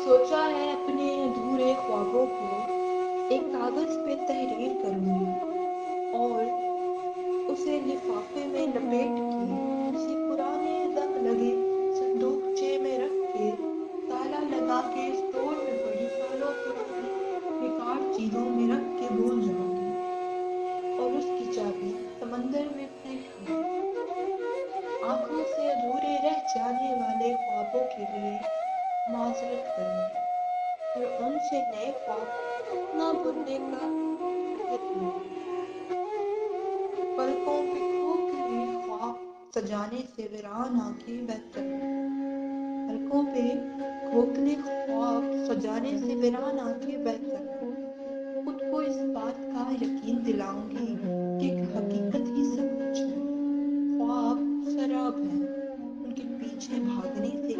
सोचा है अपने अधूरे ख्वाबों को एक कागज पे तहरीर करूंगी और उसे लिफाफे में लपेट के किसी पुराने जंग लगे संदूकचे में रख के ताला लगा के स्टोर में पड़ी सालों पुरानी बेकार चीजों में रख के भूल जाऊंगी और उसकी चाबी समंदर में फेंक दूंगी। आंखों से अधूरे रह जाने वाले ख्वाबों के लिए माजरत करूंगी और उनसे नए ख्वाब ना बुनने का अहद लूंगी। पलकों पे खोखले ख्वाब सजाने से वीरान आंखें बेहतर हैं। पलकों पे खोखले ख्वाब सजाने से वीरान आंखें बेहतर हैं। खुद को इस बात का यकीन दिलाऊंगी कि हकीकत ही सब कुछ है। ख्वाब शराब हैं, उनके पीछे भागने से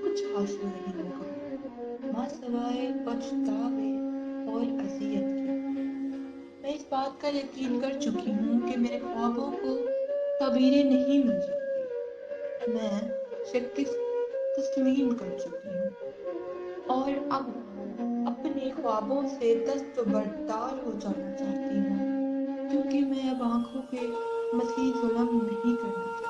कुछ हासिल नहीं होगा माँ सिवाय पछतावे और अजियत के। मैं इस बात का यकीन कर चुकी हूँ कि मेरे ख्वाबों को ताबीरें नहीं मिल सकती। मैं शिकस्त तस्लीम कर चुकी हूँ और अब अपने ख्वाबों से दस्तबरदार हो जाना चाहती हूँ क्योंकि मैं अब आंखों पे मज़ीद जुल्म नहीं करना चाहती।